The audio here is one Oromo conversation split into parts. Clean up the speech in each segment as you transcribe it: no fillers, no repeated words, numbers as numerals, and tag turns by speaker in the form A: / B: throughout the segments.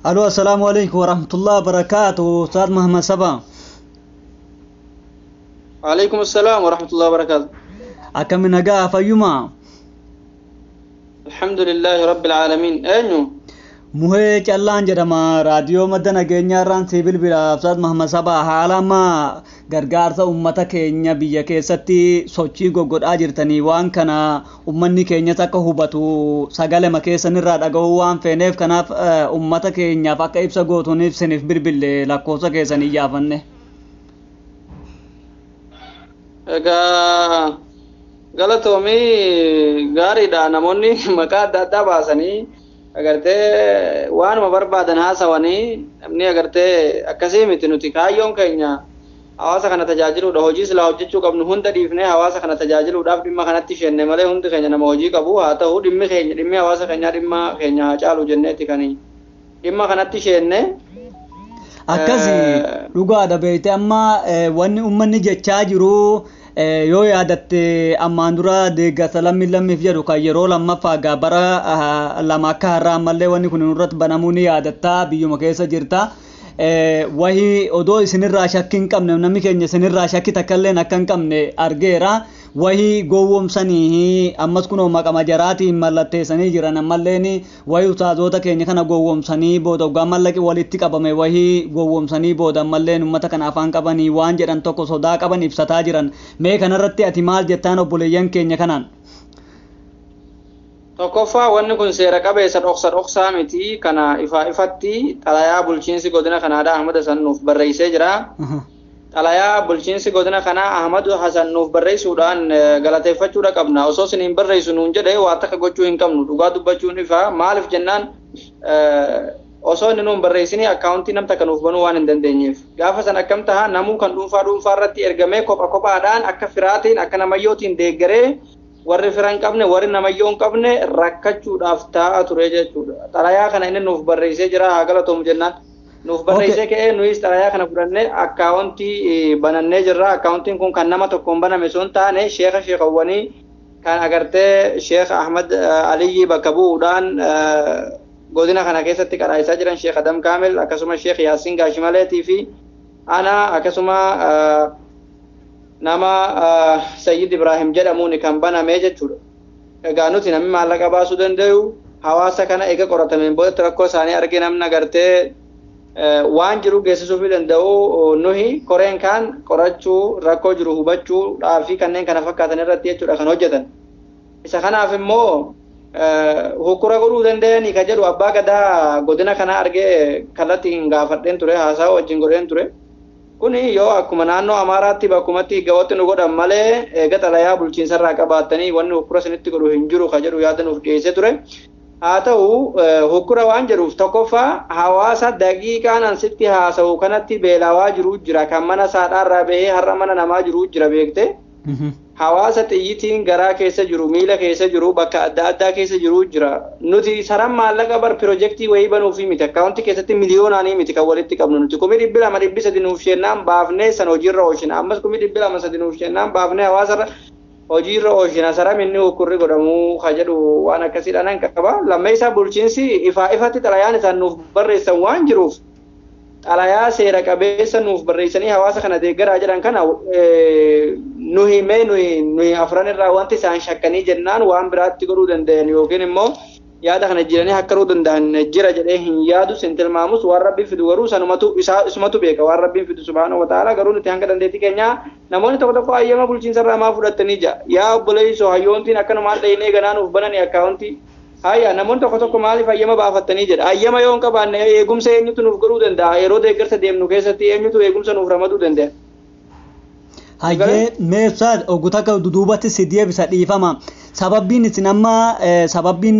A: الو السلام عليكم ورحمة الله وبركاته أستاذ محمد سبا.
B: وعليكم السلام ورحمة الله وبركاته.
A: أكم نجا فيما
B: الحمد لله رب العالمين. أينو
A: muhee callaan jedhama raadiyoo madda nageenyaarraan sibil bira Ustaad Muhammad Sabaa haala amma gargaarsa ummata keenya biyya keessatti sochii goggodhaa jirtanii waan kana ummanni keenyas akka hubatu sagalema keessanirraa dhaga'uu waan feeneef kanaaf ummata keenyaaf akka ibsa gootuuniif siniif bilbille lakkoofsa keessanii yaafanne.
B: egaa galatoomii gaariidha namoonni maqaa adda addaa baasanii agartee waanuma barbaadan haasawanii namni agartee akkasii miti nuti kaayyoon keenya hawaasa kana tajaajiluudha hojii silaa hojjechuu qabnu hunda dhiifnee hawaasa kana tajaajiluudhaaf dhimma kanatti ishenne malee hundi keenya nama hojii qabu haa ta'u dhimmi hawaasa keenyaa dhimma keenya haa caalu jenneeti kanii dhimma kanatti ishenne
A: akkasi dhugaadha beeyte amma wanni ummanni jechaa jiru yoo yaadatte ammaan dura deeggarsa lammiif jedhu kan yeroo lammaffaa bara lama akka har'aa ammallee wanni kun irratti banamuu ni yaadatta biyyuma keessa jirta. Wahii odoo isinirraa shakkii hin qabne namni keenya isinirraa shakkii takkalleen akka hin qabne argeera. Wahii gowwoomsanii ammas kunoo maqama jaraatiin mallatteessanii jiran ammalleen wahii ustaazota keenya kana gowwoomsanii booda ogaa mallaqi walitti qabame wahii gowwoomsanii booda ammalleen uummata kana afaan qabanii waan jedhan tokko sodaa qaban ibsataa jiran. Mee kanarratti ati maal jettaan obboleeyyan keenya kanaan?
B: Tokkoffaa wanni kun seera qabeessa dhoksaa miti kana ifatti xalayaa bulchiinsi godina kanaadha Ahmad Hasan nuuf barreessee jira. Xalayaa bulchiinsi godina kanaa Ahmad Hasan nuuf barreessuudhaan galateeffachuudha qabna. Osoo isiniin barreessu nuun jedhee waa takka gochuu hin qabnu dhugaa dubbachuun ifa maaliif jennaan osoo inni nuun barreessinii akkaawuntii nam takka nuuf banuu waan hin dandeenyeef. Gaafa san akkam taha namuu kan dhuunfaa irratti ergamee kophaadhaan akka firaatiin akka namayyootiin deeggaree warri fira hin qabne warri namayyoo hin qabne rakkachuudhaaf taa'aa ture jechuudha. Xalayaa kana inni nuuf barreessee jira haa galatoomu jennaan. Nuuf barreessee ka'ee nuyis xalayaa kana fudhannee akkaawuntii banannee jirra. Akkaawuntiin kun kan nama tokkoon baname sun taane sheekawwanii kan agartee Sheekh Ahmad Aliyyi bakka bu'uudhaan godina kana keessatti qadhaa'isaa jiran Sheekh Adam Kaamil akkasuma Sheekh Yaasiin Gaashimaleetii fi ana akkasuma nama Sayyid Ibrahim jedhamuun kan baname jechuudha. Egaa nuti namni maallaqa baasuu danda'u hawaasa kana eega qoratameen booda rakkoo isaanii argee namni agartee waan jiru geessisuu fi danda'u nuhi koreen kan qorachuu rakkoo jiru hubachuudhaa fi kanneen kana fakkaatan irratti jechuudha kan hojjetan. Isa kanaaf immoo hukura godhuu danda'anii ka jedhu abbaa gadaa godina kana argee kallattiin gaafadheen ture haasaa wajjin godheen ture. Kuni yoo akkuma naannoo Amaaraatti bakkumatti gawwatti nu godhan malee eega xalayaa bulchiinsarraa qabaattanii wanni hukura sinitti godhu hin jiru ka jedhu yaada nuuf dhiyeessee ture. Haa ta'u hukura waan jedhuuf tokkoffaa hawaasa daqiiqaan ansitti haasa'u kanatti beelawaa jiru jira kan mana saadhaarraa bahee har'a mana namaa jiru jira beekte. Hawaasa xiyyitiin garaa keessa jiru miila keessa jiru bakka adda addaa keessa jiru jira. Nuti saran maallaqa bar piroojeektii wayii banuufi miti akkaawuntii keessatti miliyoonaanii miti kan walitti qabnu nuti 2,200 nuuf shennaan baafnee san hojiirra oolchina ammas 2,200 nuuf shennaan baafnee hawaasarra hojiirra oolchina saram inni hukurri godhamuu ka jedhu waan akkasiidha nan qaba. Lammeessaa bulchiinsi ifatti xalayaan isaan nuuf barreessan waan jiruuf xalayaa seera qabeessa nuuf barreessanii hawaasa kana deeggaraa jedhan kana nuhi afran irraa wanti isaan shakkanii jennaan waan biraatti godhuu danda'an yookiin immoo yaada kana jiranii hakkaruu danda'an jira jedhee hin yaadu sin tilmaamus waan rabbiin fidu garuu isumatu beeka waan rabbiin fidu subhaanahu wa ta'ala garuu nuti hanga dandeettii keenyaa namoonni tokko hayyama bulchiinsarraa maa fudhattanii jira yaa obboleessoo hayyoontiin akkanumaan dhahinee ganaa nuuf bananii akkaawuntii hayya namoonni tokko maaliif hayyama baafattanii jedha hayyama yoo hin qabaanne eegumsa eenyutu nuuf godhuu danda'a yeroo deeggarsa deemnu keessatti eenyutu eegumsa nuuf ramaduu danda'a.
A: Hayyee meeshaa oguta ka duduubatti si deebisa dhiifama sababbiin isin amma sababbiin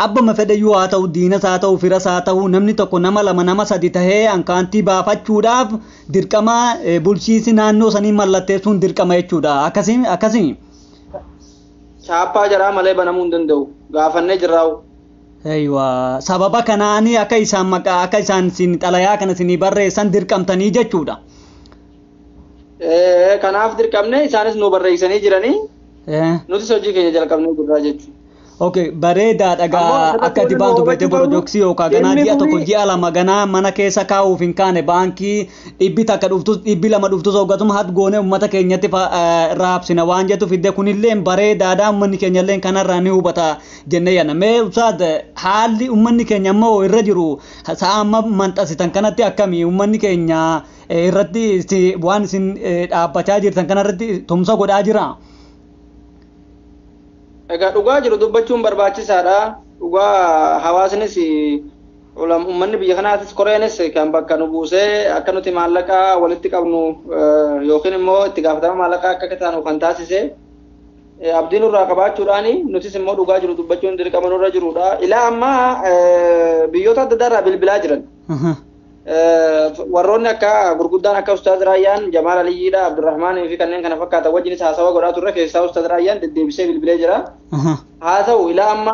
A: abbama fedhayyuu haa ta'u diinas haa ta'u firas haa ta'u namni tokko nama lama nama sadi tahee akkaawuntii baafachuudhaaf dirqama bulchiinsi naannoo sanii mallatteessuun dirqama jechuudha akkasii.
B: Chaappaa jaraa malee banamuu hin danda'u gaafannee jirraa'u.
A: Eeywa sababa kanaanii akka isaan sin xalayaa kana sinii barreessan dirqamtanii jechuudha.
B: Kanaaf dirqamne isaanis nu barreessanii jiranii nutis hojii keenya jalqabnee jirraa jechuudha.
A: Okay, bareedaa dhagaa akka dibaan dubbate borodoksii yookaan ganaa ji'a tokko ji'a lama ganaa mana keessa kaa'uuf hin kaane baankii dhibbi takka dhuftus dhibbi lama dhuftus hoggatuma hat goone uummata keenyatti raabsina waan jettu fidde kunillee bareedaadha uummanni keenyallee kanarraa ni hubata jennee yana mee usaad haalli uummanni keenya ammoo irra jiru sa'a amma manxasitan kanatti akkamii uummanni keenya irratti waan isin dhaabbachaa jirtan kanarratti tumsa godhaa jira.
B: Egaa dhugaa jiru dubbachuun barbaachisaadha. Dhugaa hawaasnis uummanni biyya kanaatis koreenis kan bakka nu buusee akka nuti maallaqa walitti qabnu yookiin immoo itti gaafatama maallaqaa akka taanu kan taasise abdii nurraa qabaachuudhaan nutis immoo dhugaa jiru dubbachuun dirqama nurra jirudha. Ilaa ammaa biyyoota adda addaarraa bilbilaa jiran. Warroonni akka gurguddaan akka Ustaaz Raayyaan Jamaal Aliyyiidha Abdurrahmaan fi kanneen kana fakkaatan wajjinis haasawa godhaa turre keessaa Ustaaz Raayyaan deddeebisee bilbilee jira. Haa ta'u ilaa amma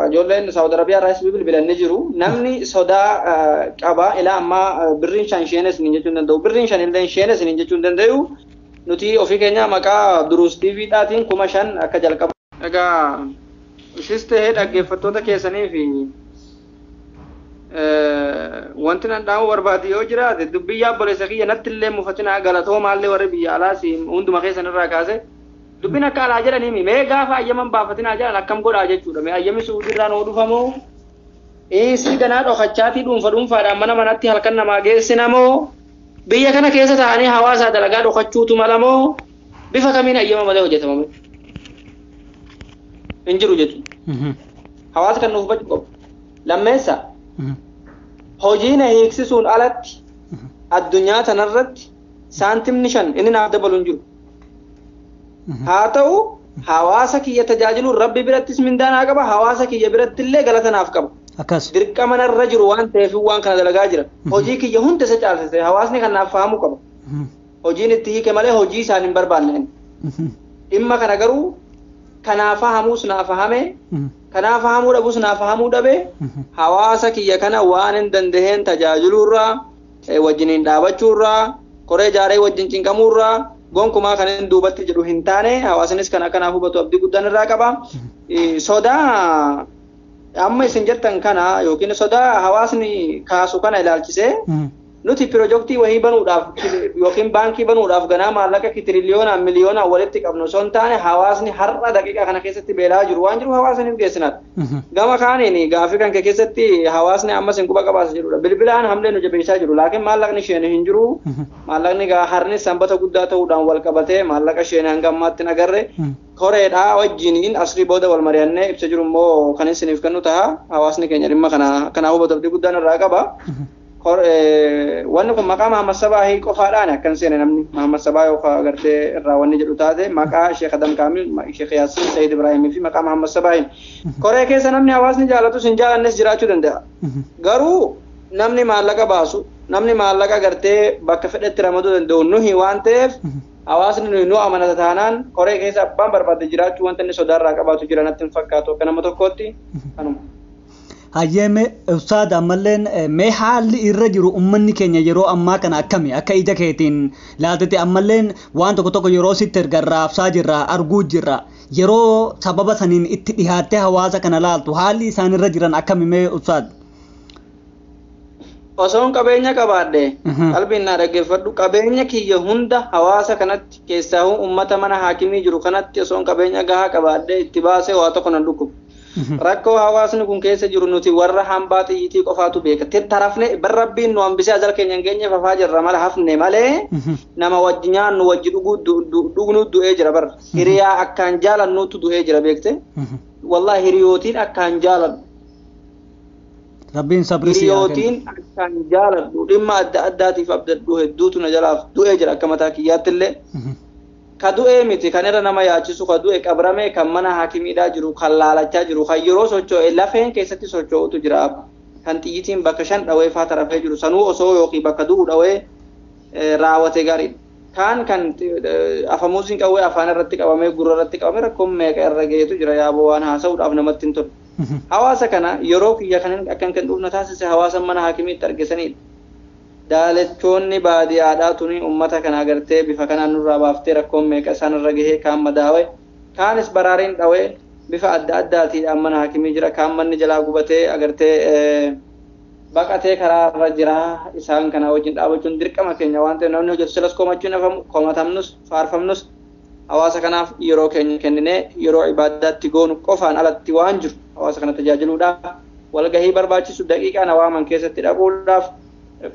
B: ijoolleen Saawud Arabiyaa irraas bilbilanii jiru. Namni sodaa qaba ilaa amma birriin shan sheenes ni jechuun danda'u. Birriin shan illee sheenes ni jechuun danda'u. Nuti ofii keenya maqaa Duruus TV'dhaatiin 5,000 akka jalqabu. Egaa ishis ta'ee dhaggeeffattoota keessanii fi wanti nan dhaamu barbaade yoo jiraate dubbii yaabboleessa kiyya natti illee mufatina galatoo maallee warri biyya alaas hunduma keessan irraa kaase dubbiin akka alaa jedhanii mee gaafa ayyaman baafatinaa jedhan akkam godhaa jechuudha mee ayyami suudirraa noo dhufamoo si ganaa dhokachaatii dhuunfaadhaan mana manatti halkan namaa geessinamoo biyya kana keessa ta'anii hawaasaa dalagaa dhokachuutu malamoo bifa kamiin ayyama malee hojjetamame hin jiru jechuudha hawaasa kan nuuf hubachuu qabu lammeessa hojiina hiiksisuun alatti addunyaa tanarratti saantimni 5 inni naaf dabalu hin jiru. Haa ta'u hawaasa kiyya tajaajiluun rabbi birattis mindaan haa qaba hawaasa kiyya biratti illee galata naaf qaba.
A: Akkas.
B: Dirqama narra jiru waan ta'eef waan kana dalagaa jira. Hojii kiyya hunda isa caalsise hawaasni kan naaf fahamuu qaba. Hojiin itti hiike malee hojii isaan hin barbaanne. Dhimma kana garuu kanaaf fahamuus naaf fahame. Kanaaf fahamuu dhabus naaf fahamuu dhabe hawaasa kiyya kana waan hin dandaheen tajaajilurraa wajjiniin dhaabachuurraa koree jaaree wajjin cinqamuurraa gonkumaa kan hin duubatti jedhu hin taane hawaasnis kana kanaaf hubatu abdii guddaan irraa qaba. Sodaa amma isin jettan kana yookiin sodaa hawaasni kaasu kana ilaalchisee nuti pirojektii wahii banuudhaaf yookiin baankii banuudhaaf ganaa maallaqa tiriliyoonaan miliyoonaan walitti qabnu osoo hin taane hawaasni har'a daqiiqaa kana keessatti beelaa jiru waan jiru hawaasniif geessinaadha. Gama kaaniin gaafii kan keessatti hawaasni ammas hin quba qabaasa jedhudha. Bilbilaan hamlee nu jabeessaa jiru laakiin maallaqni isheen hin jiru. Maallaqni harni sanbata guddaa ta'uudhaan wal qabatee maallaqa isheen hanga ammaatti hin agarre koreedhaa wajjiniin asrii booda wal mari'annee ibsa jiru immoo kan isiniif kennu ta'a hawaasni keenya dhimma kana hubatu abdii guddaan irraa qaba. Wanni kun maqaa Muhammad Sabaahii qofaadhaan akkan seene namni Muhammad Sabaahii yookaan agartee irraa wanni jedhu taate maqaa Sheekh Adam Kaamil, Sheekh Yaasiin Sayyid Ibraahimii fi maqaa Muhammad Sabaahiin. Koree keessa namni hawaasni jaalatus hin jaalannes jiraachuu danda'a. Garuu namni maallaqa baasu, namni maallaqa agartee bakka fedhetti ramaduu danda'u nuhi waan ta'eef hawaasni nu amanata taanaan koree keessa abbaan barbaade jiraachuu wanta inni sodaarraa qabaatu jira natti hin fakkaatu akka nama tokkootti kanuma.
A: Hayyee Ustaad ammalleen mee haalli irra jiru uummanni keenya yeroo ammaa kana akkami akka ija keetiin laaltete ammalleen waan tokko yeroo sitti ergarraabsaa jirra arguu jirra yeroo sababa saniin itti dhihaattee hawaasa kana laaltu haalli isaan irra jiran akkami mee Ustaad?
B: Osoon qabeenya qabaadhe qalbiin na dhaggeeffadhu qabeenya kiyya hunda hawaasa kanatti keessaa uummata mana haakimii jiru kanatti osoon qabeenya gahaa qabaadhe itti baasee waa tokko nan dhukkubu. Rakkoo hawaasni kun keessa jiru nuti warra hambaa xiyyitii qofaatu beeka. Tarafne barrabbiin nu hambisee ajal keenya hin geenye fafaa jirra mala hafne malee nama wajji nyaannu wajji dhugnu du'ee jira barra. Hiriyaa akkaan jaalannuutu du'ee jira beekte. Wallahi hiriyootiin akkaan jaalannu.
A: Rabbiin sabri siyaa
B: hiriyootiin akkaan jaalannu dhimma adda addaatiif abdadhu hedduutu na jalaaf du'ee jira akka mataa kiyyaatti illee. Kadu'ee miti kan irra nama yaachisu kadu'e qabramee kan mana haakimiidhaa jiru kan laalachaa jiru kan yeroo socho'e lafeen keessatti socho'utu jira kan xiyyitiin bakka 5 dhawee faa tarafee jiru sanuu osoo yookiin bakka du'u dhawee raawwate gaariidha. Kan afamuusiin qawwee afaan irratti qabamee gurra irratti qabamee rakkoon meeqa irra gaheetu jira yaaboo waan haasa'uudhaaf namatti hin tolu. Hawaasa kana yeroo kiyya kan akkan kan dhufna taasise hawaasa mana haakimiitti argisanidha. Daalachoonni baadiyyaadhaa tuni uummata kana agartee bifa kanaan nurraa baaftee rakkoon meeqa isaan irra gahee kaan madaawee kaanis baraariin dhawee bifa adda addaatiidhaan mana haakimii jira kaan manni jalaa gubatee agartee baqatee karaarra jira isaan kana wajjin dhaabachuun dirqama keenya waan ta'eef namni hojjetu silas komachuun hafamu komatamnus faarfamnus hawaasa kanaaf yeroo keenya kenninee yeroo ibaadaatti goonu qofaan alatti waan jiru hawaasa kana tajaajiluudhaaf walgahii barbaachisu daqiiqaa nawaaman keessatti dhaquudhaaf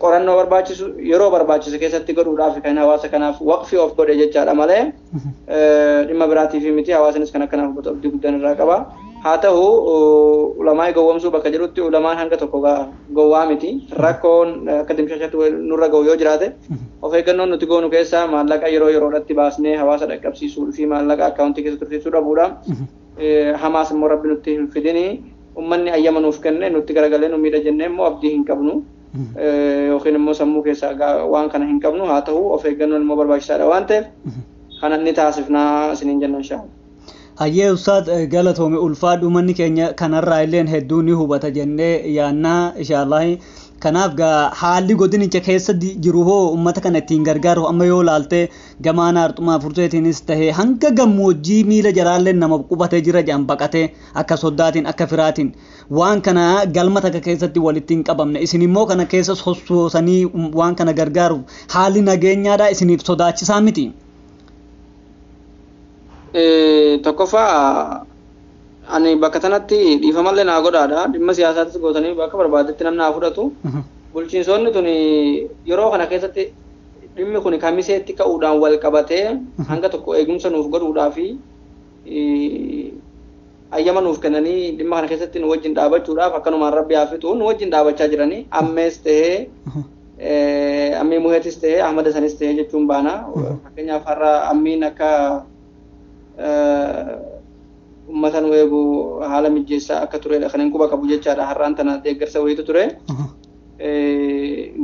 B: qorannoo barbaachisu yeroo barbaachisu keessatti godhuudhaaf kan hawaasa kanaaf waqfii of godhe jechaadha malee dhimma biraatiif miti hawaasnis kan akkanaaf hubatu abdii guddaan irraa qaba. haa ta'u ulamaa gowwomsuu bakka jirutti ulamaan hanga tokko gowwaa miti rakkoon akka dimshashatti nurra ga'u yoo jiraate of eeggannoon nuti goonu keessaa maallaqa yeroo yeroodhatti baasnee hawaasa dhaqqabsiisuu fi maallaqa akkaawuntii keessa tursiisuu dhabuudha. Hamaas immoo rabbi nutti hin fidini ummanni ayyama nuuf kenne nutti garagalee nu miidha jennee immoo abdii hin qabnu yookiin immoo sammuu keessaa waan kana hin qabnu. haa ta'u of eeggannoon immoo barbaachisaadha waan ta'eef kana ni taasifnaa isiniin jenna inshaa'Allah.
A: Hayyee Ustaad galatoome ulfaadhu manni keenya kanarraa illeen hedduu ni hubata jennee yaannaa inshaAllah. Kanaaf haalli godinicha keessa jiru hoo uummata kana ittiin gargaaru amma yoo laalte gamaan arxumaa furteetiinis tahee hanga gammoojjii miila jalaallee nama qubatee jira jedhan baqatee akka soddaatiin akka firaatiin waan kana galma takka keessatti walitti hin qabamne isin immoo kana keessa sossoosanii waan kana gargaaru haalli nageenyaadhaa isiniif sodaachisaa miti.
B: Tokkoffaa ani bakka tanatti dhiifamallee naa godhaadha dhimma siyaasaattis gootanii bakka barbaadetti namni haa fudhatu bulchiinsonni tun yeroo kana keessatti dhimmi kun kamiseetti ka'uudhaan wal qabatee hanga tokko eegumsa nuuf godhuudhaa fi ayyama nuuf kennanii dhimma kana keessatti nu wajjin dhaabachuudhaaf akkanumaan rabbi haa fixu nu wajjin dhaabachaa jiranii ammees tahee ammii muheetis tahee ahmada sanis tahee jechuun baana fakkeenyaaf har'a ammiin akka ummata nu eegu haala mijeessaa akka turedha kan hin quba qabu jechaadha har'aan tana deeggarsa wayiitu ture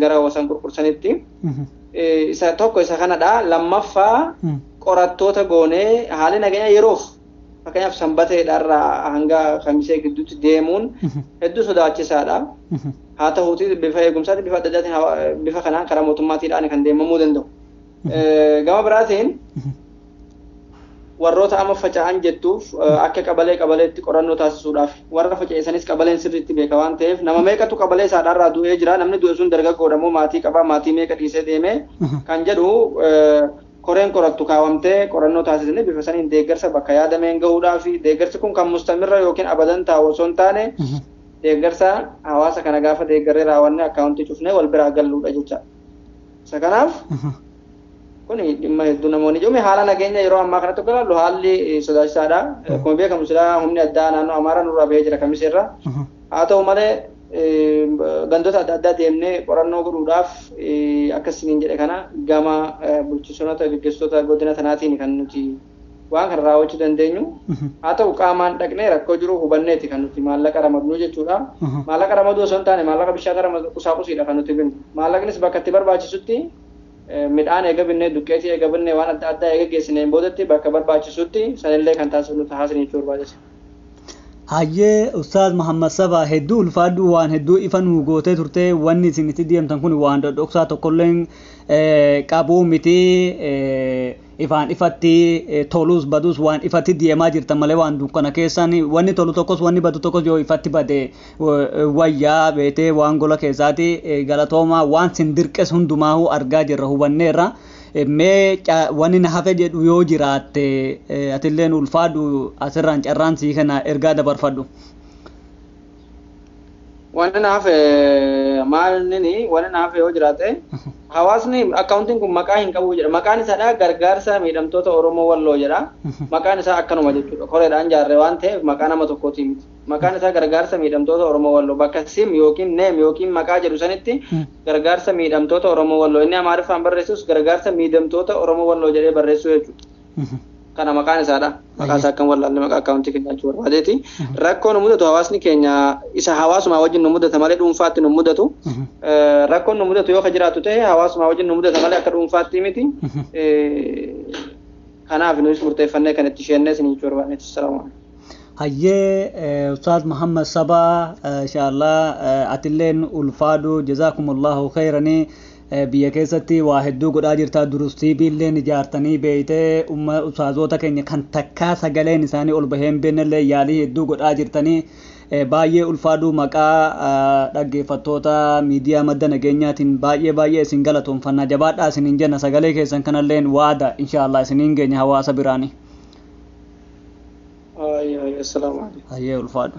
B: gara hawaasan qurqursanitti isa tokko isa kanadha lammaffaa qorattoota goonee haalli nageenya yeroof fakkeenyaaf sanbateedhaarraa hanga kamisee gidduutti deemuun hedduu sodaachisaadha. haa ta'uuti bifa eegumsaatti bifa adda addaatiin bifa kanaan karaa mootummaatiidhaan kan deemamuu danda'u. Gama biraatiin warroota amma faca'an jettuuf akka qabaleetti qorannoo taasisuudhaaf warra faca'eessanis qabaleen sirriitti beeka waan ta'eef nama meeqatu qabalee isaadhaarraa du'ee jira namni du'e sun dargaggoodha moo maatii qabaa maatii meeqa dhiisee deemee kan jedhu koreen qorattu kaawamtee qorannoo taasisanii bifa saniin deeggarsa bakka yaadameen gahuudhaa fi deeggarsi kun kan mustamirra yookiin abadan taa'u osoo hin taane deeggarsa hawaasa kana gaafa deeggarree raawwanne akkaawuntii cufnee wal biraa galluudha jecha. Isa kanaaf kun dhimma hedduu namoonni jiru haala nageenya yeroo ammaa kanatti ilaallu haalli sodaachisaadha. Akkuma beekamu silaa humni addaa naannoo Amaaraa nurraa bahee jira kamiseerra. Haa ta'u malee gandoota adda addaa deemnee qorannoo godhuudhaaf akkasiin jedhe kana gama bulchitoota gaggeessitoota godina tanaatiin kan nuti waan kana raawwachuu dandeenyu. Haa ta'u qaamaan dhaqnee rakkoo jiru hubanneeti kan nuti maallaqa ramadnu jechuudha. Maallaqa ramaduu osoo hin taane maallaqa bishaan ramadu qusaaqusiidha kan nuti binnu. Maallaqnis bakka itti barbaachisutti midhaan eega binnee duqqeetii eega binnee waan adda addaa eega geessineen boodatti bakka barbaachisutti sanillee kan taasifnu taasisan jechuu barbaachisa.
A: Hayyee Ustaaz Muhammad Saba hedduu ulfaadhu waan hedduu ifa nu gootee turte wanni isin itti deemtan kun waan dhodhoksaa tokkolleen qabuu miti ifaan ifatti tolus badus waan ifatti deemaa jirtan malee waan dukkana keessan wanni tolu tokkos wanni badu tokkos yoo ifatti bade wayyaa beetee waan gola keessaati galatooma waan sin dirqes hundumaa'uu argaa jirra hubanneerra. Mee wanni na hafe jedhu yoo jiraatte atilleen ulfaadhu asirraan carraan sii kana ergaa dabarfadhu.
B: Wanni na hafe maalini wanni na hafe yoo jiraate hawaasni akkaawuntiin kun maqaa hin qabu jedha. Maqaan isaadha gargaarsa miidhamtoota Oromoo Walloo jedha. Maqaan isaa akkanuma jechuudha. Koreedhaan jaarree waan ta'eef maqaa nama tokkooti miti. Maqaan isaa gargaarsa miidhamtoota Oromoo Walloo bakka sim yookiin neem yookiin maqaa jedhu sanitti gargaarsa miidhamtoota Oromoo Walloo inni Amaariffaan barreessus gargaarsa miidhamtoota Oromoo Walloo jedhee barreessuu jechuudha. Kana maqaan isaadha. Maqaan isaa akkan wallaalle maqaa akkaawuntii keenya jechuu barbaadeeti. Rakkoo nu mudatu hawaasni keenya isa hawaasuma wajjin nu mudata malee dhuunfaatti nu mudatu. Rakkoon nu mudatu yoo ka jiraatu ta'e hawaasuma wajjin nu mudata malee akka dhuunfaatti miti. Kanaaf nuyi murteeffannee kan itti sheennee isin jechuu barbaadeeti. Salaamu
A: Hayyee Ustaaz Muhammad Saba inshallah atilleen ulfaadhu jazakumullahu khairanii biyya keessatti waa hedduu godhaa jirta durus TV illeen ijaartanii beeytee ustaazota keenya kan takkaa sagaleen isaanii ol bahee hin beennellee yaalii hedduu godhaa jirtanii baay'ee ulfaadhu maqaa dhaggeeffattoota miidiyaa madda nageenyaatiin baay'ee isin galatoomfannaa jabaadhaa isiniin jenna sagalee keessan kanalleen waada inshaallah isiniin geenya hawaasa biraanii.
B: Assalamu alaikum.
A: Ayyee ulfaadhu.